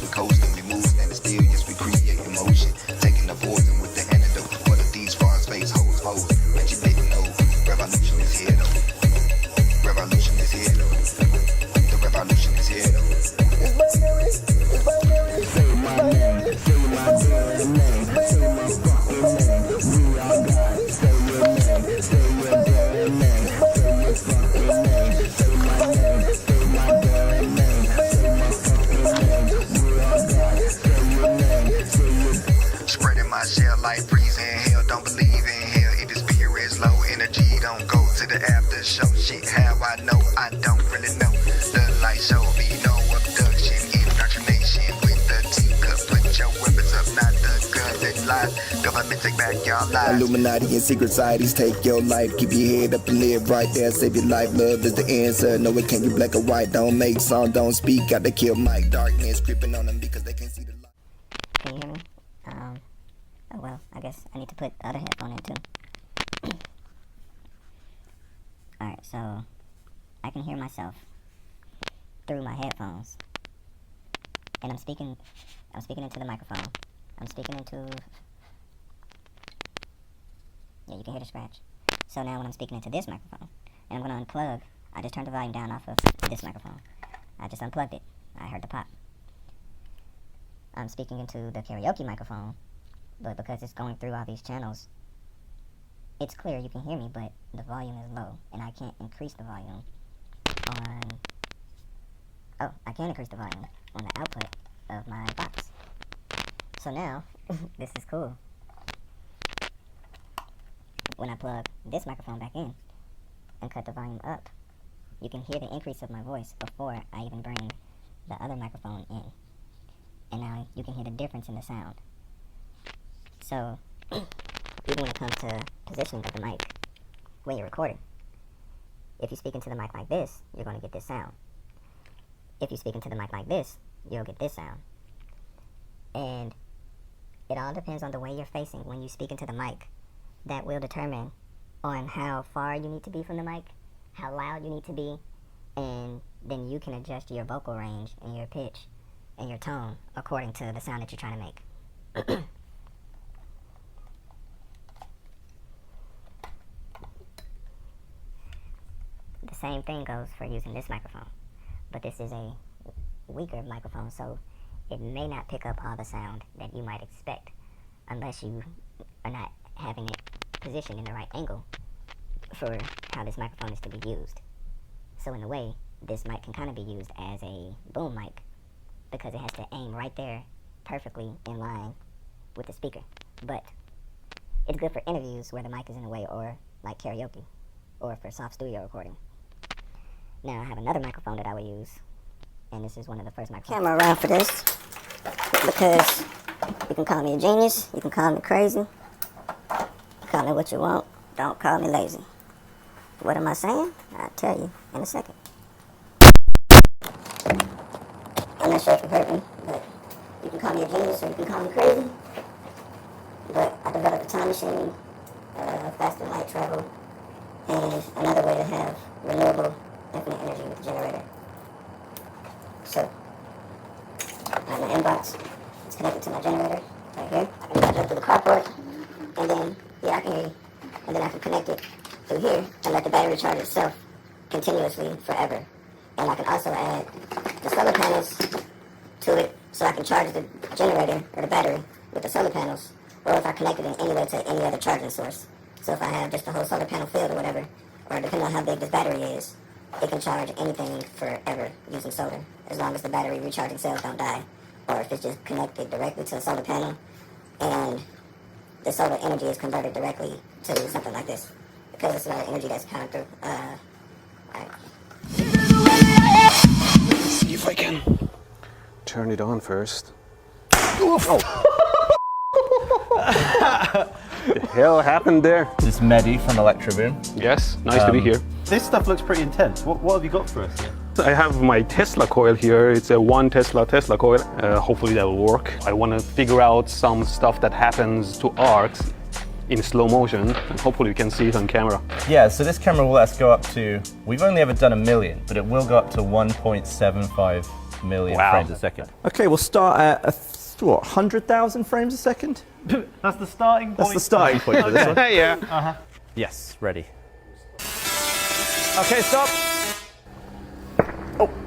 we coasting, we move and mysterious, we create emotion. Taking the poison with the antidote. What if these far space hoes foes? Bet you didn't know. Revolution is here though. Revolution is here though. The revolution is here though. It's binary. It's binary. Say my name. Say my damn name. Say my fucking name. We are God. Say your name. Say your damn name. Say your fucking name. Say my name. Say my damn name. Say my fucking name. We are God. Say your name. Say your. Spreading my shell like freezing hell. Don't believe in hell. If the spirit is low energy, don't go to the after show. Shit, how I know? I don't really know. The light show me no abduction, indoctrination with the teacup. Put your weapons up, not the guns and lies. Government take back your lives. Illuminati and secret societies take your life. Keep your head up and live right there. Save your life. Love is the answer. No, it can't be black or white. Don't make song, don't speak. Got to kill Mike. Darkness creeping on them because they can't see the light. Can you hear me? Oh well, I guess I need to put the other headphone in too. Alright, so I can hear myself through my headphones. And I'm speaking into the microphone. I'm speaking into, yeah, you can hear the scratch. So now when I'm speaking into this microphone, and I'm going to unplug, I just turned the volume down off of this microphone. I just unplugged it. I heard the pop. I'm speaking into the karaoke microphone, but because it's going through all these channels, it's clear, you can hear me, but the volume is low, and I can't increase the volume on, oh, I can increase the volume on the output of my box. So now, this is cool. When I plug this microphone back in and cut the volume up, you can hear the increase of my voice before I even bring the other microphone in. And now you can hear the difference in the sound. So, even when it comes to positioning of the mic when you're recording, if you speak into the mic like this, you're going to get this sound. If you speak into the mic like this, you'll get this sound. And it all depends on the way you're facing when you speak into the mic. That will determine on how far you need to be from the mic, how loud you need to be, and then you can adjust your vocal range and your pitch and your tone according to the sound that you're trying to make. The same thing goes for using this microphone, but this is a weaker microphone, so it may not pick up all the sound that you might expect unless you are not having it positioned in the right angle for how this microphone is to be used. So in a way, this mic can kind of be used as a boom mic because it has to aim right there perfectly in line with the speaker. But it's good for interviews where the mic is in the way, or like karaoke, or for soft studio recording. Now I have another microphone that I will use, and this is one of the first microphones. Camera around for this, because you can call me a genius, you can call me crazy, call me what you want, don't call me lazy. What am I saying? I'll tell you in a second. I'm not sure if you heard me, but you can call me a genius or you can call me crazy, but I developed a time machine, faster light travel, and another way to have renewable infinite energy with the generator. So, I have my inbox, it's connected to my generator right here. I can charge it up to the carport, and then, yeah, I can hear you. And then I can connect it through here and let the battery charge itself continuously forever. And I can also add the solar panels to it, so I can charge the generator or the battery with the solar panels, or if I connect it in any way to any other charging source. So if I have just a whole solar panel field or whatever, or depending on how big this battery is, it can charge anything forever using solar, as long as the battery recharging cells don't die, or if it's just connected directly to a solar panel and the solar energy is converted directly to something like this, because it's a lot of energy that's coming through. Alright. Let's see if I can turn it on first. The hell happened there? This is Mehdi from Electroboom. Yes, nice to be here. This stuff looks pretty intense. What have you got for us here? I have my Tesla coil here. It's a 1 Tesla coil. Hopefully that will work. I want to figure out some stuff that happens to arcs in slow motion, and hopefully you can see it on camera. Yeah, so this camera will let us go up to, we've only ever done 1 million, but it will go up to 1.75 million Wow. frames a second. Okay, we'll start at, what, 100,000 frames a second? That's the starting point. That's the starting point for this one. Yeah. Yes, ready. Okay, stop.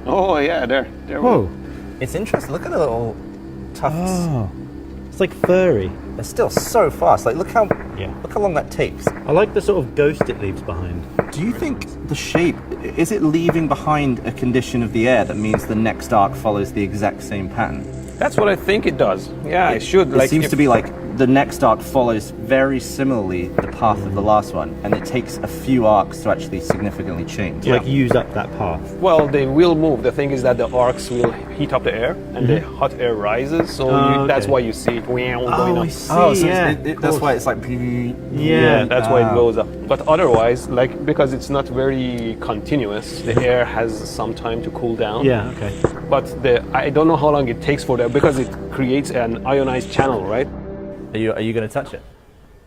Oh yeah, there. Whoa. It's interesting. Look at the little tufts. Oh. It's like furry. They're still so fast. Like, look how Yeah. long that takes. I like the sort of ghost it leaves behind. Do you think the shape, is it leaving behind a condition of the air that means the next arc follows the exact same pattern? That's what I think it does. Yeah, it should. It seems to be like the next arc follows very similarly the path of the last one, and it takes a few arcs to actually significantly change. To like use up that path. Well, they will move. The thing is that the arcs will heat up the air, and the hot air rises. So that's okay. why you see it going up. I see. Oh, so yeah. that's why it's like. Yeah, that's why it goes up. But otherwise, like because it's not very continuous, the air has some time to cool down. Yeah, okay. But I don't know how long it takes for that because it creates an ionized channel, right? Are you going to touch it?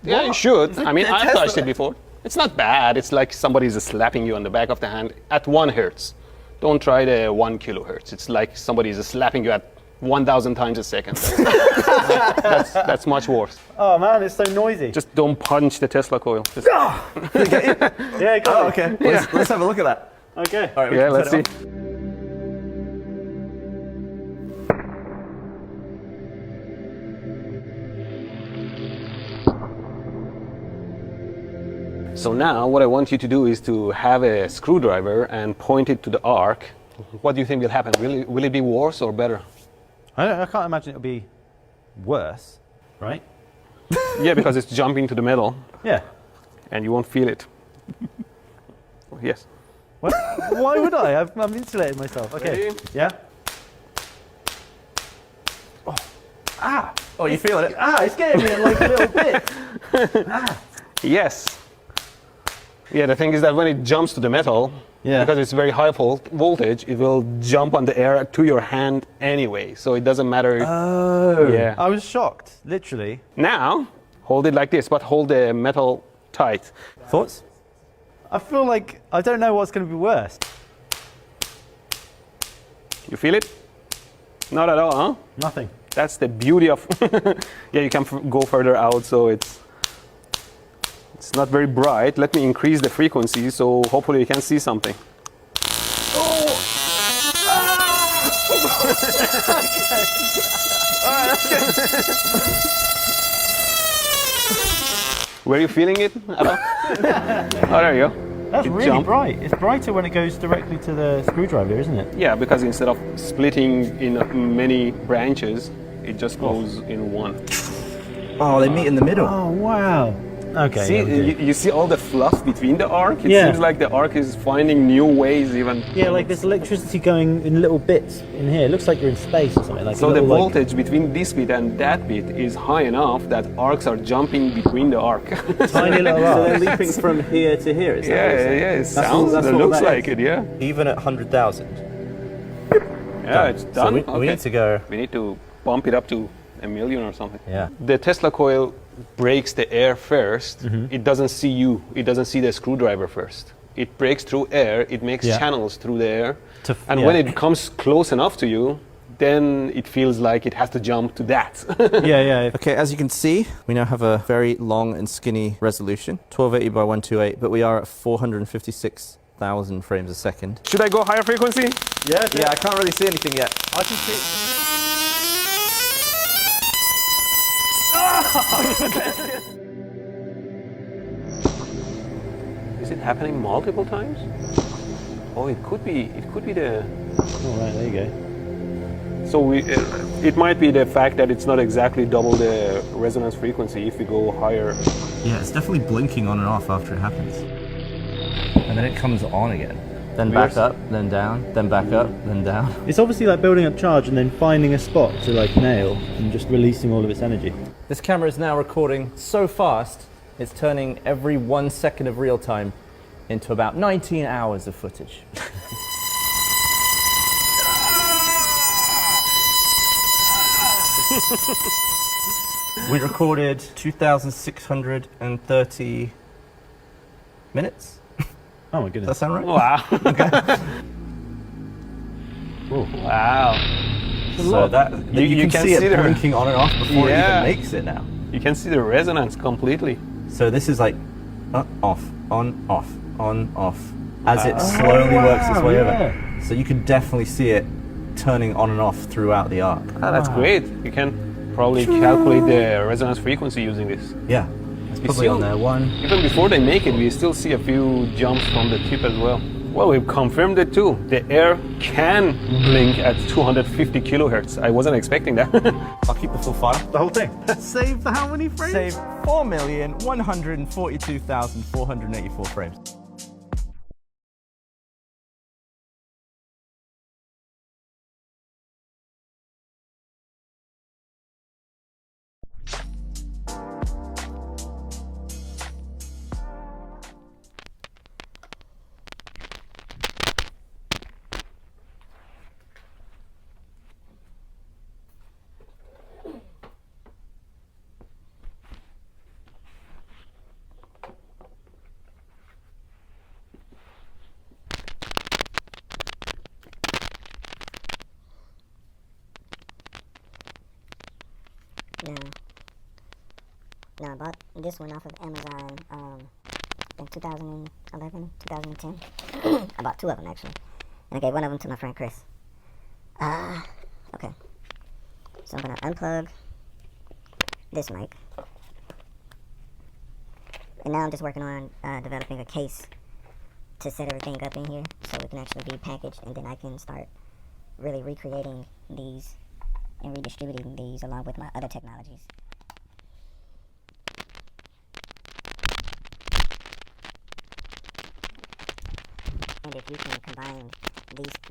Yeah, you should. I mean, the I've Tesla- touched it before. It's not bad. It's like somebody's slapping you on the back of the hand at 1 hertz. Don't try the 1 kilohertz. It's like somebody's slapping you at 1,000 times a second. That's much worse. Oh man, it's so noisy. Just don't punch the Tesla coil. Just- Yeah, got it. Okay. Let's have a look at that. Okay. All right, we yeah, can let's turn see. it on. So now what I want you to do is to have a screwdriver and point it to the arc. What do you think will happen? Will it be worse or better? I can't imagine it'll be worse, right? Yeah, because it's jumping to the metal Yeah. and you won't feel it. Yes. What? Why would I? I'm insulating myself. Okay. Ready? Yeah. Oh, you feeling it? Ah, it's getting me in like a little bit. Yes. Yeah, the thing is that when it jumps to the metal, Yeah. because it's very high voltage, it will jump on the air to your hand anyway. So it doesn't matter. Oh. Yeah. I was shocked, literally. Now, hold it like this, but hold the metal tight. Thoughts? I feel like I don't know what's going to be worse. You feel it? Not at all, huh? Nothing. That's the beauty of. Yeah, you can go further out, so it's not very bright. Let me increase the frequency, so hopefully you can see something. Were you feeling it at all? Oh, there you go. That's It really jumped. bright. It's brighter when it goes directly to the screwdriver, isn't it? Yeah, because instead of splitting in many branches, it just goes in one. Oh, they meet in the middle. Oh, wow. Okay. See, yeah, we do. you see all the fluff between the arc? It Yeah. seems like the arc is finding new ways even. Yeah, like there's electricity going in little bits in here. It looks like you're in space or something. Like So a the little, voltage between this bit and that bit is high enough that arcs are jumping between the arc. tiny little So they're arc. leaping from here to here. Is that what Yeah, you're saying? yeah, it sounds, that's it what looks that like is. it, yeah. Even at 100,000. Yeah, it's So done. we Okay. need to go. We need to bump it up to 1 million or something. Yeah. The Tesla coil breaks the air first. It doesn't see you. It doesn't see the screwdriver first. It breaks through air. It makes Yeah. channels through the air. And yeah. when it comes close enough to you, then it feels like it has to jump to that. Yeah, yeah. Okay, as you can see, we now have a very long and skinny resolution, 1280 by 128, but we are at 456,000 frames a second. Should I go higher frequency? Yeah, Yeah, I can't really see anything yet. I can see. Is it happening multiple times? Oh, it could be. It could be the. Oh, right, there you go. So it might be the fact that it's not exactly double the resonance frequency if we go higher. Yeah, it's definitely blinking on and off after it happens. And then it comes on again. Then back up, then down, then back up, then down. It's obviously like building up charge and then finding a spot to like nail and just releasing all of its energy. This camera is now recording so fast, it's turning every 1 second of real time into about 19 hours of footage. We recorded 2,630 minutes. Oh my Does that goodness. sound right? Wow. Wow. So that you can see it blinking on and off before it even makes it now. You can see the resonance completely. So this is like off, on, off, on, off, as it slowly works its way over. So you can definitely see it turning on and off throughout the arc. Ah, that's great. You can probably calculate the resonance frequency using this. Yeah, it's probably on there. Even before they make it, we still see a few jumps from the tip as well. Well, we've confirmed it too. The air can blink at 250 kilohertz. I wasn't expecting that. I'll keep the full file. The whole thing. Save the how many frames? Save 4,142,484 frames. Now I bought this one off of Amazon in 2011, 2010. I bought two of them actually, and I gave one of them to my friend Chris. Okay. So I'm gonna unplug this mic, and now I'm just working on developing a case to set everything up in here, so it can actually be packaged, and then I can start really recreating these and redistributing these along with my other technologies. And if you can combine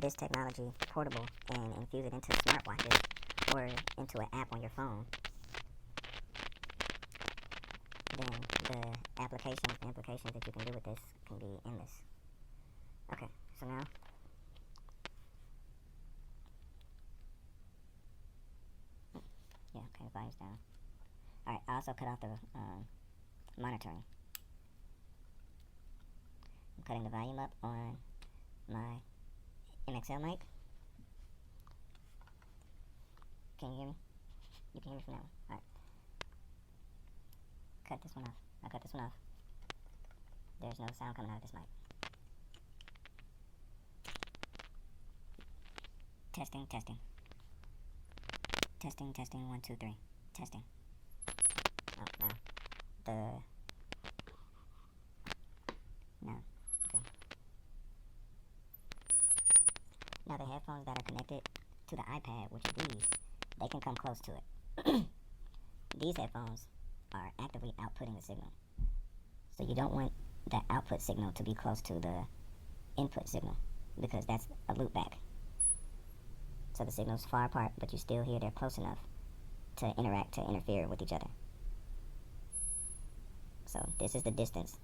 this technology portable and infuse it into smartwatches or into an app on your phone, then the applications and implications that you can do with this can be endless. Okay, so now okay, the volume's down. Alright, I also cut off the monitoring. I'm cutting the volume up on my MXL mic. Can you hear me? You can hear me from now on. Alright. Cut this one off. I cut this one off. There's no sound coming out of this mic. Testing, testing. Testing, testing, 1, 2, 3. Testing. Oh, no. No. Okay. Now the headphones that are connected to the iPad, which are these, they can come close to it. These headphones are actively outputting the signal. So you don't want the output signal to be close to the input signal, because that's a loop back. So the signal's far apart, but you still hear they're close enough to interact, to interfere with each other. So this is the distance.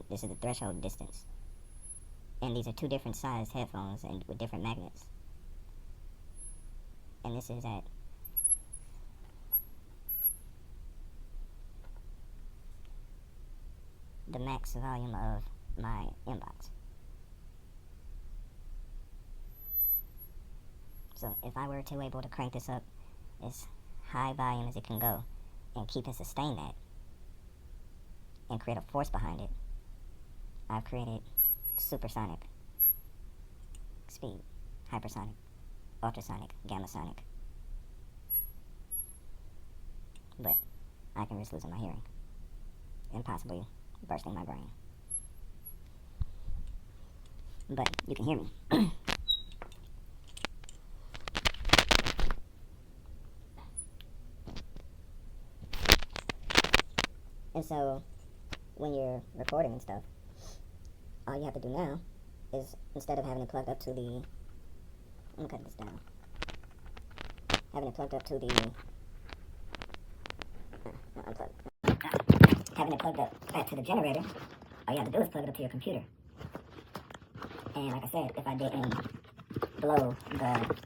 This is the threshold distance. And these are two different sized headphones and with different magnets. And this is at the max volume of my inbox. So if I were to able to crank this up as high volume as it can go and keep and sustain that and create a force behind it, I've created supersonic speed, hypersonic, ultrasonic, gamma sonic. But I can risk losing my hearing and possibly bursting my brain. But you can hear me. And so, when you're recording and stuff, all you have to do now is, instead of having it plugged up to the, I'm gonna cut this down, having it plugged up to the, having it plugged up back to the generator, all you have to do is plug it up to your computer. And like I said, if I didn't blow the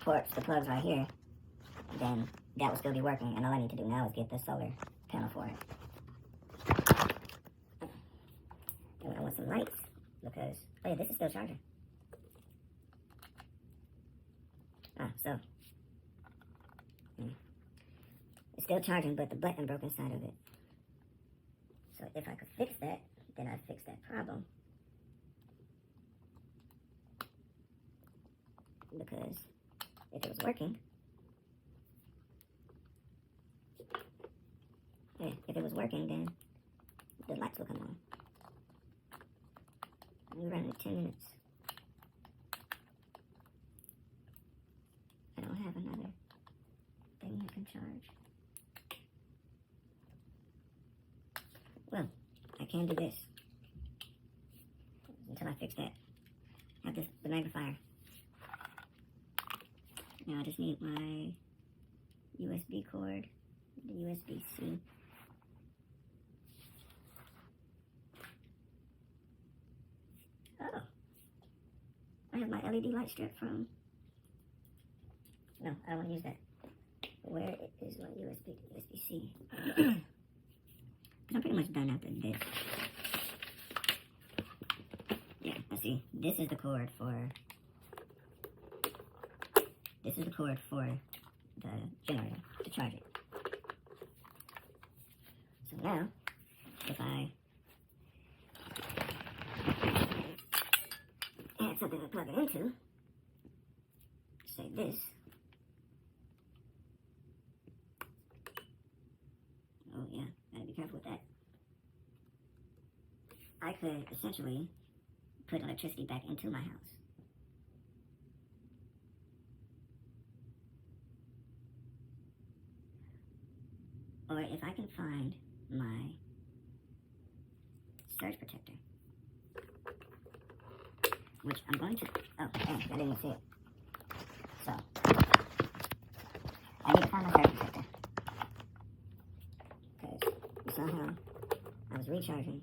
ports, the plugs right here, then that would still be working, and all I need to do now is get the solar panel for it. And I want some lights, because, oh yeah, this is still charging. So it's still charging, but the button broke inside of it. So if I could fix that, then I'd fix that problem. Because if it was working, then the lights will come on. We're running 10 minutes. I don't have another thing I can charge. Well, I can do this until I fix that. I have the magnifier. Now I just need my USB cord, the USB-C. Oh, I have my LED light strip from, no, I don't want to use that. Where is my USB-C? I'm pretty much done after this. Yeah, I see. This is the cord for the generator to charge it. So now, if I add something to plug it into, say this. Oh yeah, gotta be careful with that. I could essentially put electricity back into my house. Or if I can find my surge protector, which I'm going to, oh, dang, I didn't see it. So, I need to find my surge protector. Because you saw how I was recharging.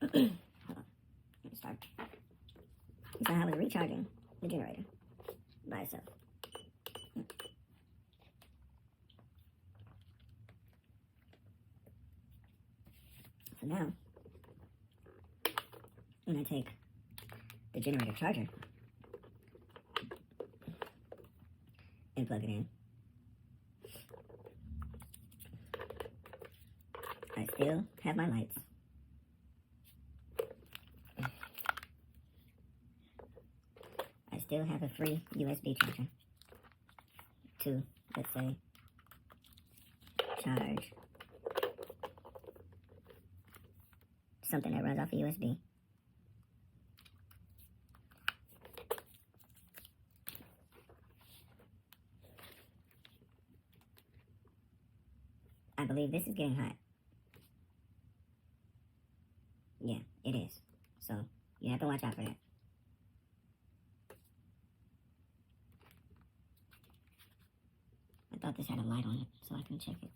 Hold on, let me start. You saw how I was recharging the generator by itself. So now, when I take the generator charger and plug it in, I still have my lights. I still have a free USB charger to, let's say, charge something that runs off a USB. I believe this is getting hot. Yeah, it is. So, you have to watch out for that. I thought this had a light on it, so I can check it.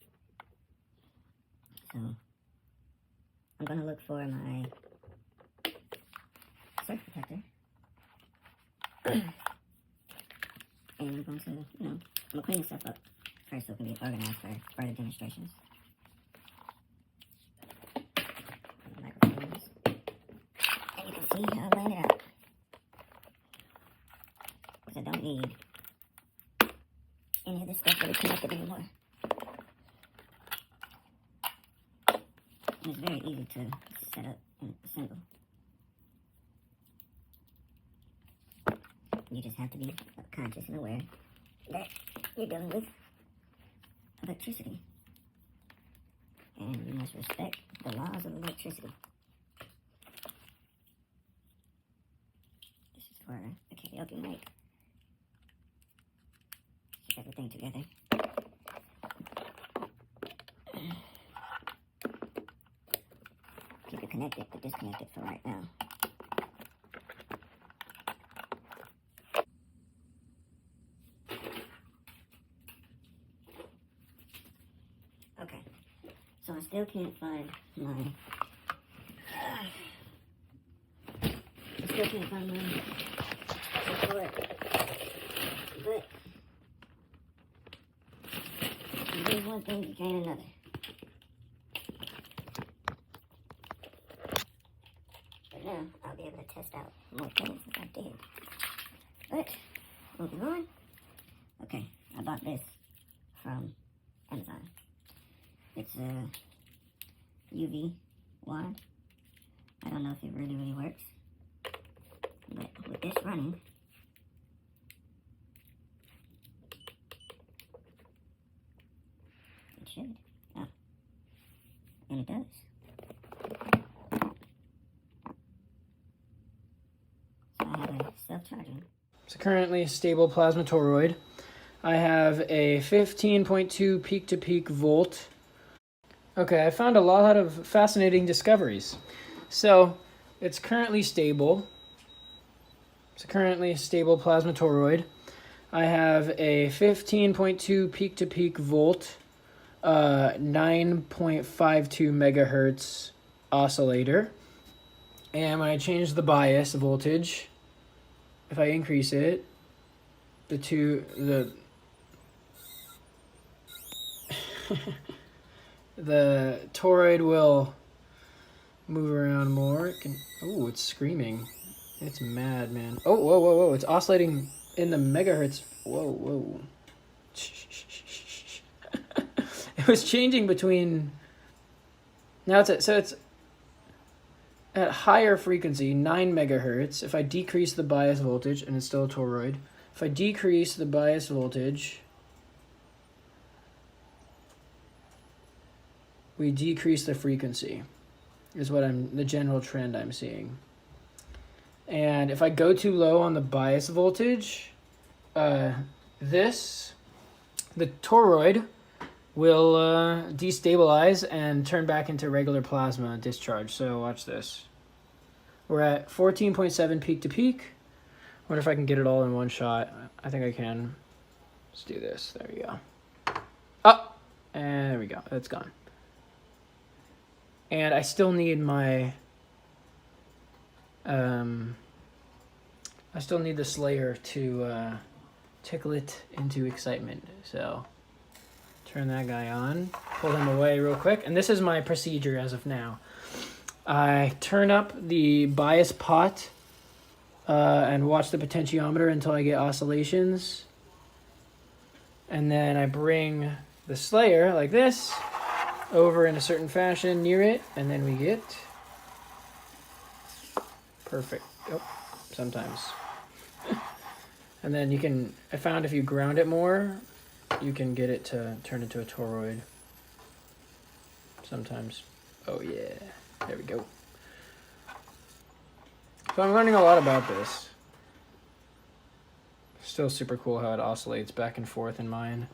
So, I'm going to look for my surge protector. And I'm going to, I'm going to clean this stuff up first so it can be organized for further demonstrations. Microphones. And you can see how I'm laying it out. Because I don't need any of this stuff really connected anymore. And it's very easy to set up and assemble. You just have to be conscious and aware that you're dealing with electricity. And you must respect the laws of electricity. This is for the karaoke mic. Keep everything together. Keep it connected but disconnected for right now. Okay, so I still can't find my report, but there's one thing to gain another. But now I'll be able to test out more things than I did. But Focus on. Okay, I bought this from Amazon. It's a UV wand. I don't know if it really works, but with this running, it should. Oh, and it does. So I have a self-charging. It's currently stable plasma toroid. I have a 15.2 peak-to-peak volt. Okay, I found a lot of fascinating discoveries. So, it's currently stable. It's a currently stable plasma toroid. I have a 15.2 peak-to-peak volt, 9.52 megahertz oscillator. And when I change the bias voltage, if I increase it, the toroid will move around more. Oh, it's screaming. It's mad, man. Oh, whoa. It's oscillating in the megahertz. Whoa. It was changing between... Now it's at higher frequency, 9 megahertz. If I decrease the bias voltage, and it's still a toroid, if I decrease the bias voltage, we decrease the frequency, is what the general trend I'm seeing. And if I go too low on the bias voltage, the toroid will destabilize and turn back into regular plasma discharge. So watch this. We're at 14.7 peak to peak. Wonder if I can get it all in one shot. I think I can. Let's do this. There we go. Oh, and there we go. It's gone. And I still need my... I still need the Slayer to tickle it into excitement. So turn that guy on, pull him away real quick. And this is my procedure as of now. I turn up the bias pot and watch the potentiometer until I get oscillations. And then I bring the Slayer like this over in a certain fashion near it, and then we get perfect. Oh, sometimes. And then you can, I found if you ground it more, you can get it to turn into a toroid. Sometimes. Oh yeah, there we go. So I'm learning a lot about this. Still super cool how it oscillates back and forth in mine.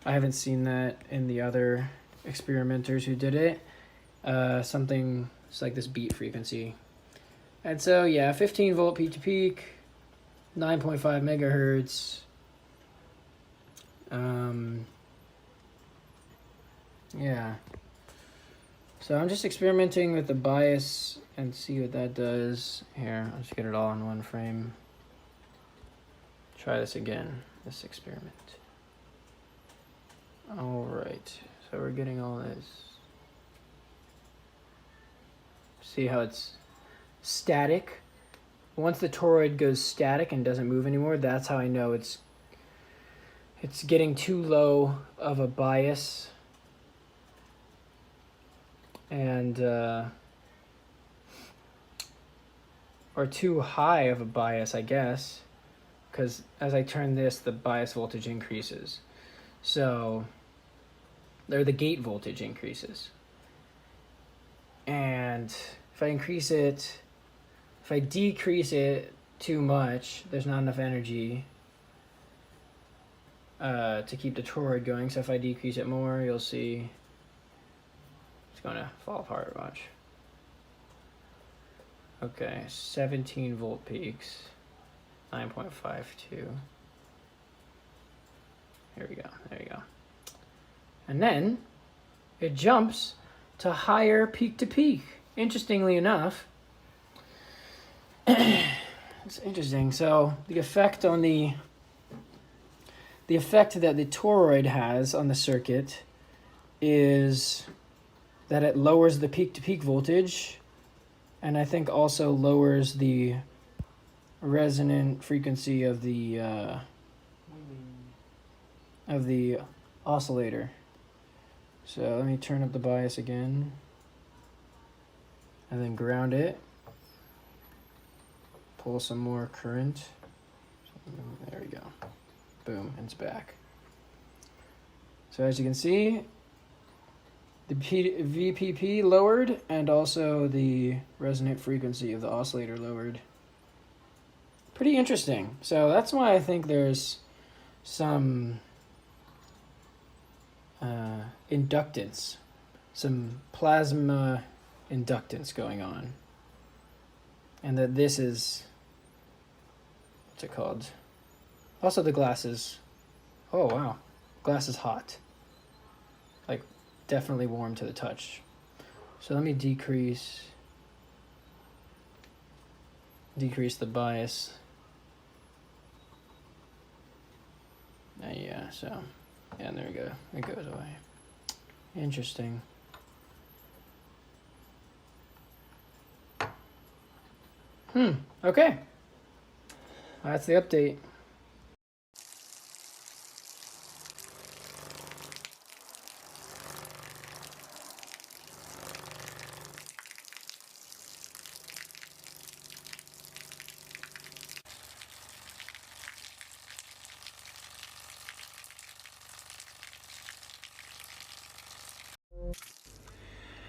I haven't seen that in the other experimenters who did it. Something it's like this beat frequency. And so yeah, 15 volt peak to peak, 9.5 megahertz. Yeah. So I'm just experimenting with the bias and see what that does. Here, I'll just get it all in one frame. Try this again, this experiment. All right, so we're getting all this. See how it's static? Once the toroid goes static and doesn't move anymore, that's how I know it's getting too low of a bias and or too high of a bias, I guess, because as I turn this, the bias voltage increases. So, or the gate voltage increases. And if I increase it, if I decrease it too much, there's not enough energy to keep the toroid going. So if I decrease it more, you'll see it's going to fall apart. Watch. Okay, 17 volt peaks, 9.52. Here we go. There you go. And then it jumps to higher peak to peak. Interestingly enough, it's interesting. So the effect on the effect that the toroid has on the circuit is that it lowers the peak to peak voltage, and I think also lowers the resonant frequency of the of the oscillator. So let me turn up the bias again, and then ground it. Pull some more current. There we go. Boom, and it's back. So as you can see, the VPP lowered, and also the resonant frequency of the oscillator lowered. Pretty interesting. So that's why I think there's some inductance, some plasma inductance going on. And that this is, what's it called? Also the glass is, oh wow, glass is hot. Like definitely warm to the touch. So let me decrease the bias. Yeah, so, yeah, there we go. It goes away. Interesting. Okay. That's the update.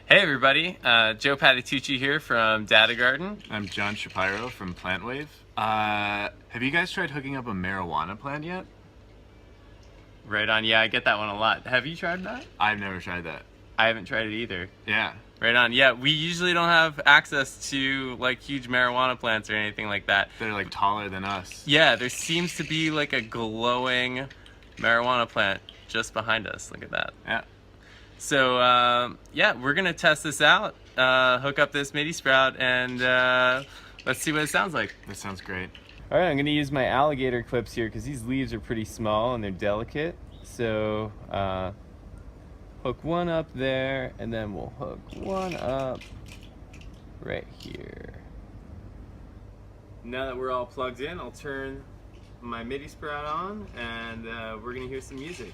Hey everybody, Joe Patitucci here from Data Garden. I'm John Shapiro from PlantWave. Have you guys tried hooking up a marijuana plant yet? Right on, yeah, I get that one a lot. Have you tried that? I've never tried that. I haven't tried it either. Yeah. Right on, yeah, we usually don't have access to like huge marijuana plants or anything like that. They're like taller than us. Yeah, there seems to be like a glowing marijuana plant just behind us. Look at that. Yeah. So yeah, we're gonna test this out, hook up this MIDI sprout, and let's see what it sounds like. That sounds great. All right, I'm gonna use my alligator clips here because these leaves are pretty small and they're delicate. So hook one up there, and then we'll hook one up right here. Now that we're all plugged in, I'll turn my MIDI sprout on, and we're gonna hear some music.